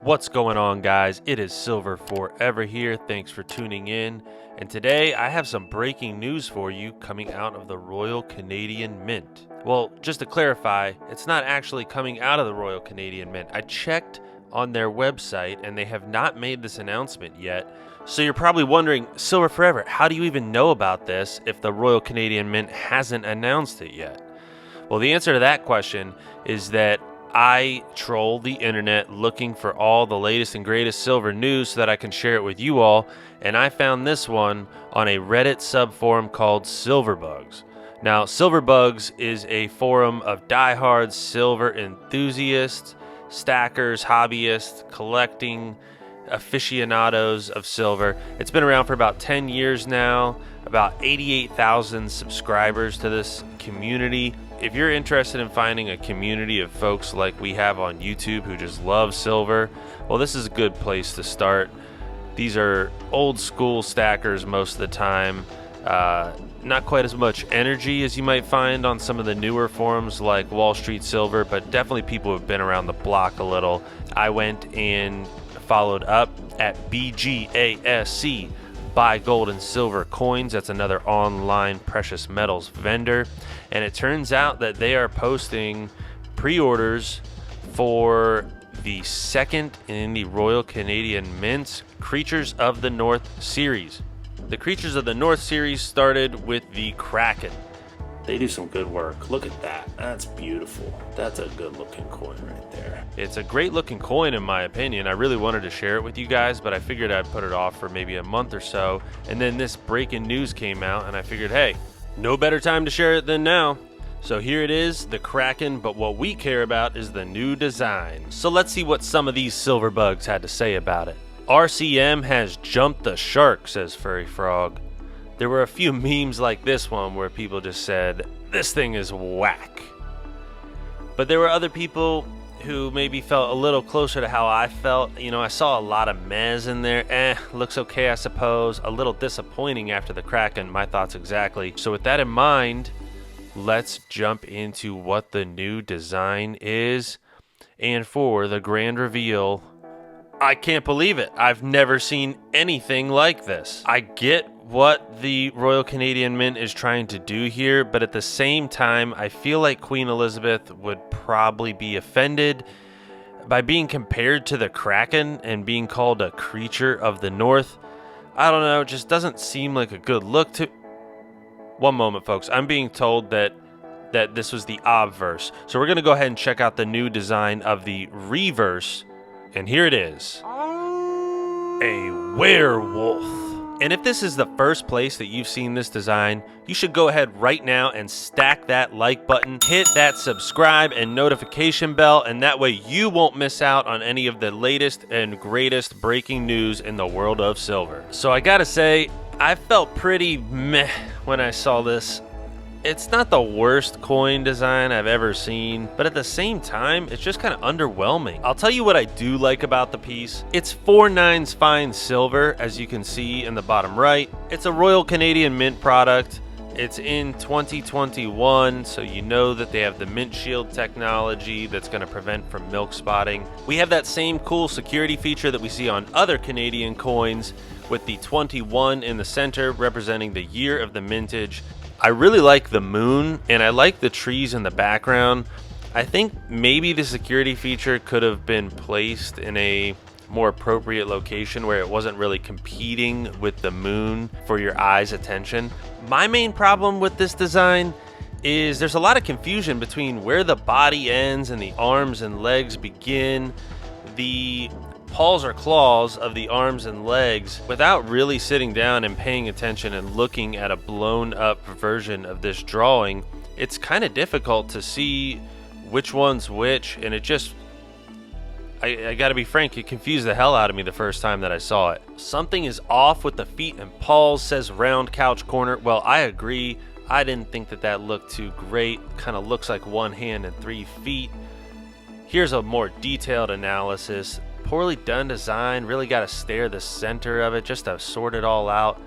What's going on, guys? It is Silver Forever here. Thanks for tuning in. And today I have some breaking news for you coming out of the Royal Canadian Mint. Well, just to clarify, it's not actually coming out of the Royal Canadian Mint. I checked on their website and they have not made this announcement yet. So you're probably wondering, Silver Forever, how do you even know about this if the Royal Canadian Mint hasn't announced it yet? Well, the answer to that question is that I troll the internet looking for all the latest and greatest silver news so that I can share it with you all, and I found this one on a Reddit subforum called Silverbugs. Now, Silverbugs is a forum of diehard silver enthusiasts, stackers, hobbyists, collecting aficionados of silver. It's been around for about 10 years now, about 88,000 subscribers to this community. If you're interested in finding a community of folks like we have on YouTube who just love silver, well, this is a good place to start. These are old school stackers most of the time. Not quite as much energy as you might find on some of the newer forums like Wall Street Silver, but definitely people who have been around the block a little. I went and followed up at BGASC, Buy Gold and Silver Coins. That's another online precious metals vendor. And it turns out that they are posting pre-orders for the second in the Royal Canadian Mint's Creatures of the North series. The Creatures of the North series started with the Kraken. They do some good work. Look at that. That's beautiful. That's a good looking coin right there. It's a great looking coin in my opinion. I really wanted to share it with you guys, but I figured I'd put it off for maybe a month or so. And then this breaking news came out and I figured, hey, no better time to share it than now. So here it is, the Kraken, but what we care about is the new design. So let's see what some of these silver bugs had to say about it. RCM has jumped the shark, says Furry Frog. There were a few memes like this one where people just said, this thing is whack. But there were other people who maybe felt a little closer to how I felt. You know, I saw a lot of mez in there. Looks okay, I suppose. A little disappointing after the Kraken, my thoughts exactly. So with that in mind, let's jump into what the new design is. And for the grand reveal, I can't believe it. I've never seen anything like this. I get what the Royal Canadian Mint is trying to do here, but at the same time, I feel like Queen Elizabeth would probably be offended by being compared to the Kraken and being called a creature of the North. I don't know, it just doesn't seem like a good look to... One moment, folks. I'm being told that this was the obverse. So we're going to go ahead and check out the new design of the reverse. And here it is. A werewolf. And if this is the first place that you've seen this design, you should go ahead right now and stack that like button, hit that subscribe and notification bell, and that way you won't miss out on any of the latest and greatest breaking news in the world of silver. So I gotta say, I felt pretty meh when I saw this. It's not the worst coin design I've ever seen, but at the same time, it's just kind of underwhelming. I'll tell you what I do like about the piece. It's 4/9 fine silver, as you can see in the bottom right. It's a Royal Canadian Mint product. It's in 2021, so you know that they have the Mint Shield technology that's going to prevent from milk spotting. We have that same cool security feature that we see on other Canadian coins, with the 21 in the center representing the year of the mintage. I really like the moon, and I like the trees in the background. I think maybe the security feature could have been placed in a more appropriate location where it wasn't really competing with the moon for your eye's attention. My main problem with this design is there's a lot of confusion between where the body ends and the arms and legs begin. The paws or claws of the arms and legs, without really sitting down and paying attention and looking at a blown up version of this drawing, it's kind of difficult to see which one's which, and it just, I gotta be frank, it confused the hell out of me the first time that I saw it. Something is off with the feet and paws, says Round Couch Corner. Well, I agree. I didn't think that looked too great. Kind of looks like one hand and 3 feet. Here's a more detailed analysis. Poorly done design, really got to stare the center of it just to sort it all out.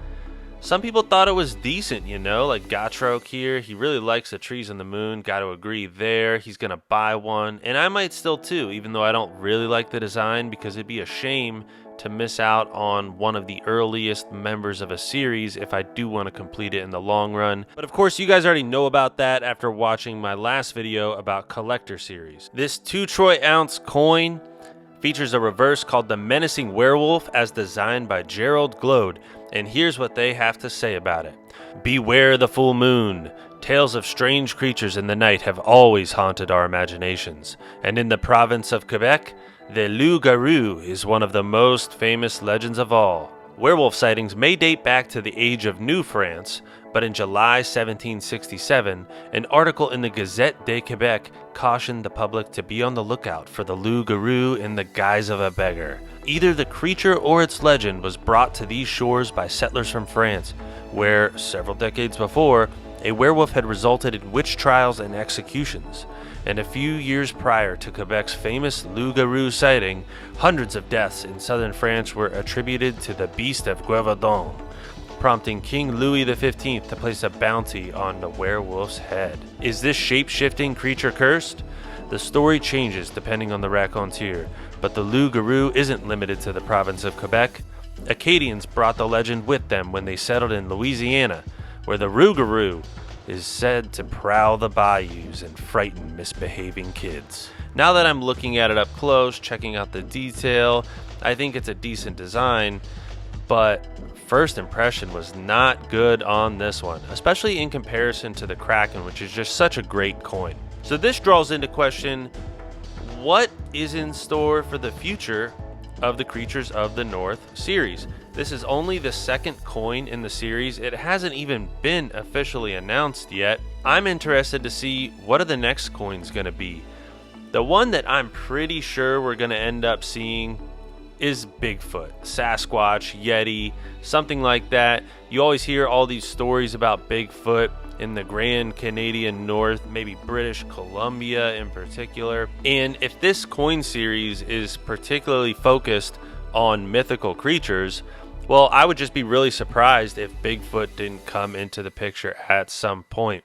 Some people thought it was decent, you know, like Gotrok here. He really likes the trees on the moon. Got to agree there. He's going to buy one. And I might still too, even though I don't really like the design, because it'd be a shame to miss out on one of the earliest members of a series if I do want to complete it in the long run. But of course, you guys already know about that after watching my last video about collector series. This 2 troy ounce coin features a reverse called the Menacing Werewolf as designed by Gerald Glode, and here's what they have to say about it. Beware the full moon. Tales of strange creatures in the night have always haunted our imaginations, and in the province of Quebec, the loup-garou is one of the most famous legends of all. Werewolf sightings may date back to the age of New France, but in July 1767, an article in the Gazette de Quebec cautioned the public to be on the lookout for the loup-garou in the guise of a beggar. Either the creature or its legend was brought to these shores by settlers from France, where, several decades before, a werewolf had resulted in witch trials and executions. And a few years prior to Quebec's famous loup-garou sighting, hundreds of deaths in southern France were attributed to the beast of Gévaudan, prompting King Louis XV to place a bounty on the werewolf's head. Is this shape-shifting creature cursed? The story changes depending on the raconteur, but the loup-garou isn't limited to the province of Quebec. Acadians brought the legend with them when they settled in Louisiana, where the loup-garou is said to prowl the bayous and frighten misbehaving kids. Now that I'm looking at it up close, checking out the detail, I think it's a decent design, but first impression was not good on this one, especially in comparison to the Kraken, which is just such a great coin. So this draws into question, what is in store for the future of the Creatures of the North series? This is only the second coin in the series. It hasn't even been officially announced yet. I'm interested to see what are the next coins going to be. The one that I'm pretty sure we're going to end up seeing is Bigfoot, Sasquatch, Yeti, something like that. You always hear all these stories about Bigfoot in the Grand Canadian North, maybe British Columbia in particular. And if this coin series is particularly focused on mythical creatures, well, I would just be really surprised if Bigfoot didn't come into the picture at some point.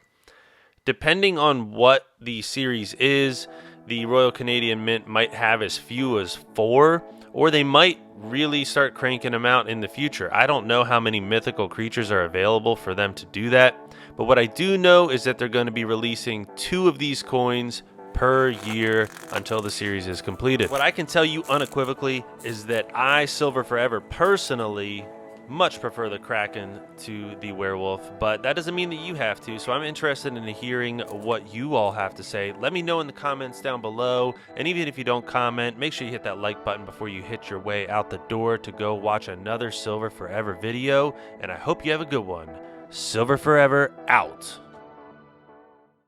Depending on what the series is, the Royal Canadian Mint might have as few as 4, or they might really start cranking them out in the future. I don't know how many mythical creatures are available for them to do that, but what I do know is that they're going to be releasing 2 of these coins per year until the series is completed. What I can tell you unequivocally is that I, Silver Forever, personally much prefer the Kraken to the werewolf, but that doesn't mean that you have to, so I'm interested in hearing what you all have to say. Let me know in the comments down below, and even if you don't comment, make sure you hit that like button before you hit your way out the door to go watch another Silver Forever video, and I hope you have a good one. Silver Forever out.